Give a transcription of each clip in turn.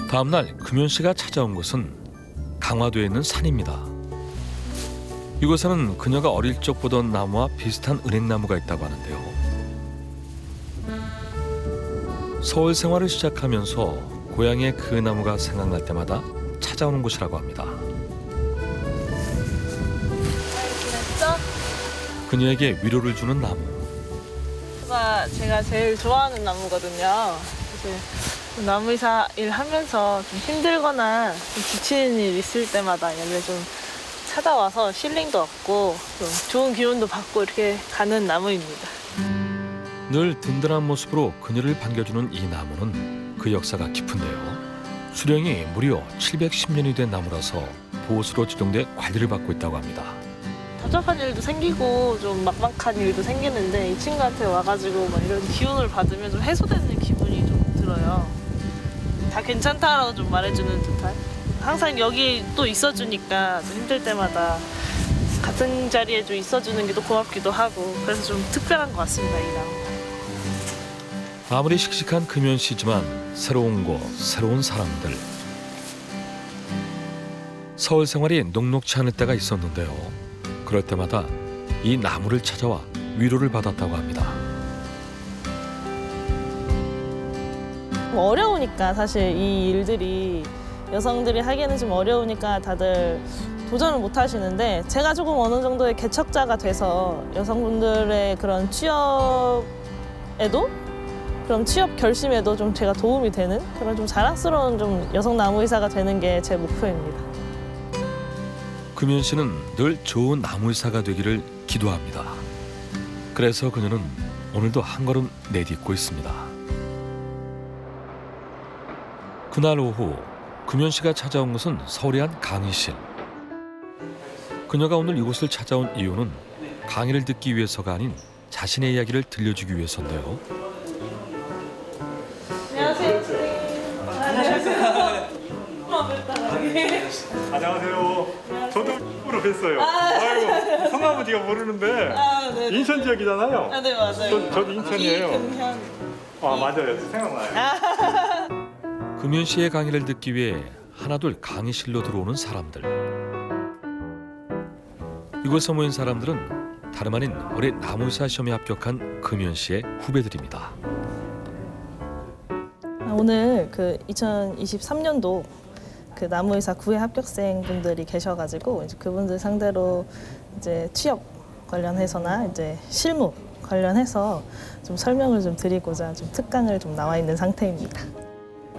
다음 날 금연 씨가 찾아온 곳은 강화도에 있는 산입니다. 이곳에는 그녀가 어릴 적 보던 나무와 비슷한 은행나무가 있다고 하는데요. 서울 생활을 시작하면서 고향의 그 나무가 생각날 때마다 찾아오는 곳이라고 합니다. 그녀에게 위로를 주는 나무. 제가 제일 좋아하는 나무거든요. 이제 나무이사 일하면서 좀 힘들거나 좀 지치는 일 있을 때마다 얘를 좀 찾아와서 힐링도 얻고 좀 좋은 기운도 받고 이렇게 가는 나무입니다. 늘 든든한 모습으로 그녀를 반겨주는 이 나무는 그 역사가 깊은데요. 수령이 무려 710년이 된 나무라서 보호수로 지정돼 관리를 받고 있다고 합니다. 답답한 일도 생기고 좀 막막한 일도 생기는데 이 친구한테 와가지고 막 이런 기운을 받으면 좀 해소되는 기분이 좀 들어요. 다 괜찮다라고 좀 말해주는 듯한. 항상 여기 또 있어주니까 좀 힘들 때마다 같은 자리에 좀 있어주는 게 또 고맙기도 하고 그래서 좀 특별한 것 같습니다, 이 나무. 아무리 씩씩한 금연시지만 새로운 곳, 새로운 사람들. 서울 생활이 녹록치 않을 때가 있었는데요. 그럴 때마다 이 나무를 찾아와 위로를 받았다고 합니다. 어려우니까 사실 이 일들이 여성들이 하기에는 좀 어려우니까 다들 도전을 못 하시는데 제가 조금 어느 정도의 개척자가 돼서 여성분들의 그런 취업에도 그럼 취업 결심에도 좀 제가 도움이 되는 그런 좀 자랑스러운 좀 여성 나무의사가 되는 게 제 목표입니다. 금연 씨는 늘 좋은 나무의사가 되기를 기도합니다. 그래서 그녀는 오늘도 한 걸음 내딛고 있습니다. 그날 오후 금연 씨가 찾아온 곳은 서울의 한 강의실. 그녀가 오늘 이곳을 찾아온 이유는 강의를 듣기 위해서가 아닌 자신의 이야기를 들려주기 위해서인데요. 안녕하세요. 안녕하세요. 저도 으로 뵀어요. 아이고, 성함은 제가 모르는데 인천 지역이잖아요. 네, 맞아요. 저도 인천이에요. 이금현. 아, 맞아요. 생각나요. 금연 씨의 강의를 듣기 위해 하나둘 강의실로 들어오는 사람들. 이곳에 모인 사람들은 다름 아닌 올해 나무의사 시험에 합격한 금연 씨의 후배들입니다. 오늘 그 2023년도 그 나무의사 9회 합격생 분들이 계셔가지고 이제 그분들 상대로 이제 취업 관련해서나 이제 실무 관련해서 좀 설명을 좀 드리고자 좀 특강을 좀 나와 있는 상태입니다.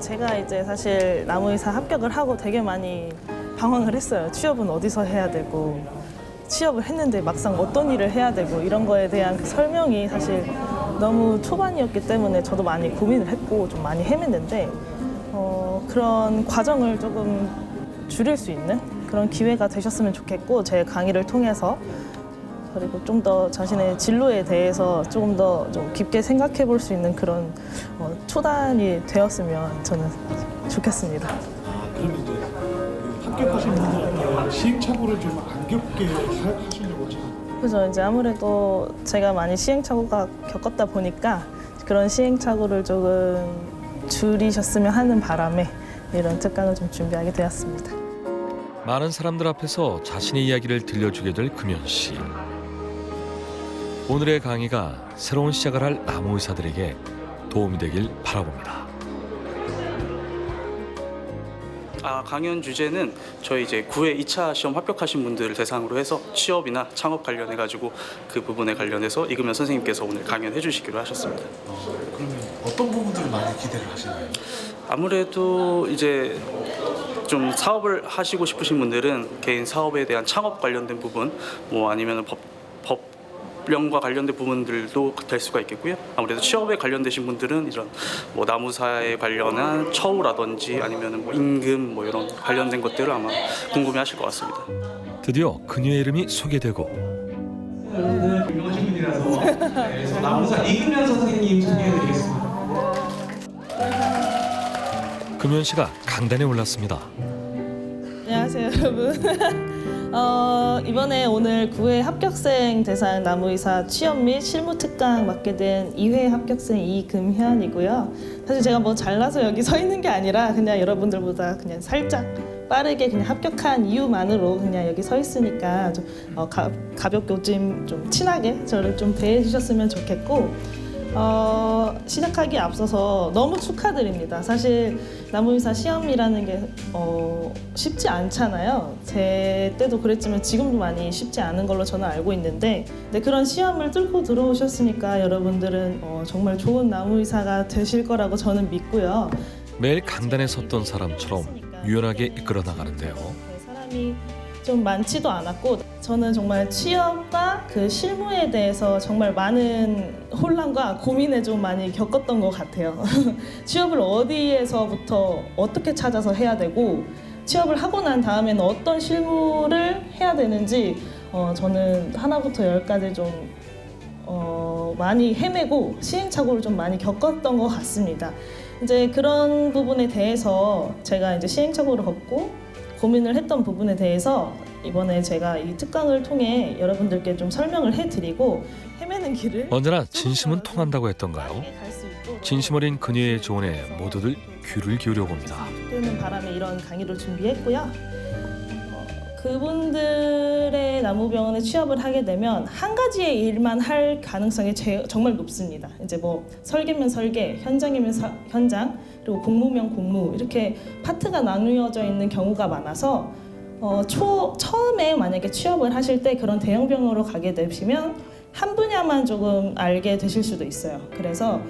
제가 이제 사실 나무의사 합격을 하고 되게 많이 방황을 했어요. 취업은 어디서 해야 되고 취업을 했는데 막상 어떤 일을 해야 되고 이런 거에 대한 그 설명이 사실 너무 초반이었기 때문에 저도 많이 고민을 했고 좀 많이 헤맸는데 그런 과정을 조금 줄일 수 있는 그런 기회가 되셨으면 좋겠고 제 강의를 통해서 그리고 좀 더 자신의 진로에 대해서 조금 더 좀 깊게 생각해 볼 수 있는 그런 초단이 되었으면 저는 좋겠습니다. 그럼 이제 합격하신 분들한테 시행착오를 좀 안 겪게 하시려고 지금. 그래서 이제 아무래도 제가 많이 시행착오가 겪었다 보니까 그런 시행착오를 조금 줄이셨으면 하는 바람에 이런 특강을 좀 준비하게 되었습니다. 많은 사람들 앞에서 자신의 이야기를 들려주게 될 금연 씨. 오늘의 강의가 새로운 시작을 할 나무의사들에게 도움이 되길 바라봅니다. 강연 주제는 저희 이제 9회 2차 시험 합격하신 분들을 대상으로 해서 취업이나 창업 관련해 가지고 그 부분에 관련해서 이금현 선생님께서 오늘 강연해 주시기로 하셨습니다. 그러면 어떤 부분들을 많이 기대를 하시나요? 아무래도 이제 좀 사업을 하시고 싶으신 분들은 개인 사업에 대한 창업 관련된 부분, 뭐 아니면 법령과 관련된 부분들도 될 수가 있겠고요. 아무래도 취업에 관련되신 분들은 이런 뭐 나무사에 관련한 처우라든지 아니면 뭐 임금 뭐 이런 관련된 것들을 아마 궁금해하실 것 같습니다. 드디어 그녀의 이름이 소개되고 유명한 분이라서 그래서 나무사 이금현 선생님 소개해드리겠습니다. 금연 씨가 강단에 올랐습니다. 안녕하세요, 여러분. 이번에 오늘 9회 합격생 대상 나무의사 취업 및 실무 특강 맡게 된 2회 합격생 이금현이고요. 사실 제가 뭐 잘나서 여기 서 있는 게 아니라 그냥 여러분들보다 그냥 살짝 빠르게 그냥 합격한 이유만으로 그냥 여기 서 있으니까 좀 가볍게 좀 친하게 저를 좀 대해 주셨으면 좋겠고, 시작하기 앞서서 너무 축하드립니다. 사실 나무의사 시험이라는 게 쉽지 않잖아요. 제 때도 그랬지만 지금도 많이 쉽지 않은 걸로 저는 알고 있는데, 그런 시험을 뚫고 들어오셨으니까 여러분들은 정말 좋은 나무의사가 되실 거라고 저는 믿고요. 매일 강단에 섰던 사람처럼 유연하게 이끌어 나가는데요. 사람이 좀 많지도 않았고, 저는 정말 취업과 그 실무에 대해서 정말 많은 혼란과 고민을 좀 많이 겪었던 것 같아요. 취업을 어디에서부터 어떻게 찾아서 해야 되고, 취업을 하고 난 다음에는 어떤 실무를 해야 되는지 저는 하나부터 열까지 좀 많이 헤매고 시행착오를 좀 많이 겪었던 것 같습니다. 이제 그런 부분에 대해서 제가 이제 시행착오를 겪고 고민을 했던 부분에 대해서 이번에 제가 이 특강을 통해 여러분들께 좀 설명을 해드리고, 헤매는 길을 언제나 진심은 통한다고 했던가요? 진심 어린 그녀의 조언에 모두들 귀를 기울여 봅니다. 뜨는 바람에 이런 강의를 준비했고요. 그분들의 나무병원에 취업을 하게 되면 한 가지의 일만 할 가능성이 정말 높습니다. 이제 뭐 설계면 설계, 현장이면 현장, 그리고 공무면 공무, 이렇게 파트가 나누어져 있는 경우가 많아서 처음에 만약에 취업을 하실 때 그런 대형병원으로 가게 되시면 한 분야만 조금 알게 되실 수도 있어요. 그래서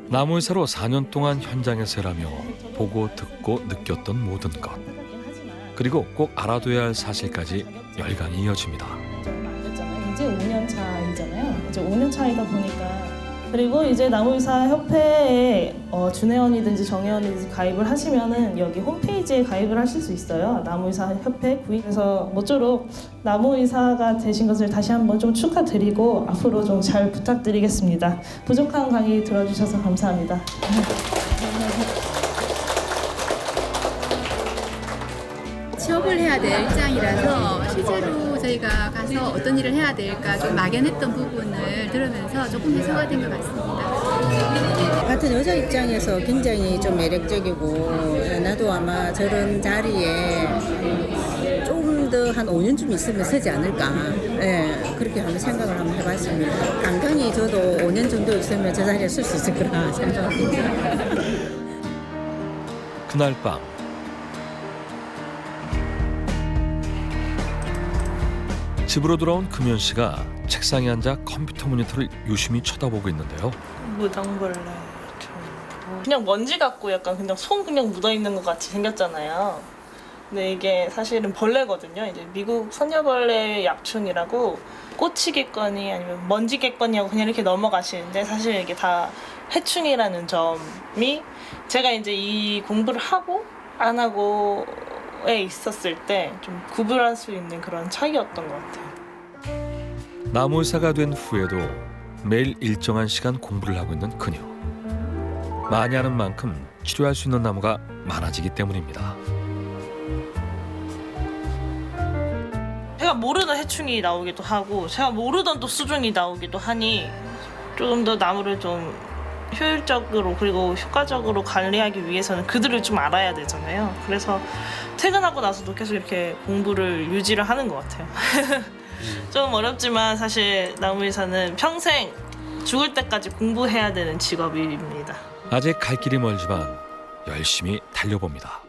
나무의사로 4년 동안 현장에서 일하며 보고 듣고 느꼈던 모든 것, 그리고 꼭 알아둬야 할 사실까지 열강이 이어집니다. 얼마 안 됐잖아요. 이제 5년 차이잖아요. 이제 5년 차이다 보니까, 그리고 이제 나무의사 협회에 준회원이든지 정회원이든지 가입을 하시면은 여기 홈페이지에 가입을 하실 수 있어요. 나무의사 협회 구입. 그래서 모쪼록 나무의사가 되신 것을 다시 한번 좀 축하드리고 앞으로 좀 잘 부탁드리겠습니다. 부족한 강의 들어주셔서 감사합니다. 취업을 해야 될 입장이라서 실제로 저희가 가서 어떤 일을 해야 될까 좀 막연했던 부분을 들으면서 조금 해소가 된 것 같습니다. 같은 여자 입장에서 굉장히 좀 매력적이고, 나도 아마 저런 자리에 조금 더 한 5년쯤 있으면 서지 않을까, 그렇게 한번 생각을 한번 해봤습니다. 간간히 저도 5년 정도 있으면 저 자리에 설 수 있을 거라 생각합니다. 그날 밤 집으로 돌아온 금연 씨가 책상에 앉아 컴퓨터 모니터를 유심히 쳐다보고 있는데요. 무당벌레. 그냥 먼지 같고 약간 그냥 손 그냥 묻어 있는 것 같이 생겼잖아요. 근데 이게 사실은 벌레거든요. 이제 미국 선녀벌레 약충이라고 꼬치겠거니 아니면 먼지겠거니 하고 그냥 이렇게 넘어가시는데, 사실 이게 다 해충이라는 점이 제가 이제 이 공부를 하고 안 하고에 있었을 때 좀 구분할 수 있는 그런 차이였던 것 같아요. 나무의사가 된 후에도 매일 일정한 시간 공부를 하고 있는 그녀. 많이 하는 만큼 치료할 수 있는 나무가 많아지기 때문입니다. 제가 모르던 해충이 나오기도 하고 제가 모르던 또 수종이 나오기도 하니 조금 더 나무를 좀 효율적으로 그리고 효과적으로 관리하기 위해서는 그들을 좀 알아야 되잖아요. 그래서 퇴근하고 나서도 계속 이렇게 공부를 유지를 하는 것 같아요. 좀 어렵지만 사실 나무의사는 평생 죽을 때까지 공부해야 되는 직업입니다. 아직 갈 길이 멀지만 열심히 달려봅니다.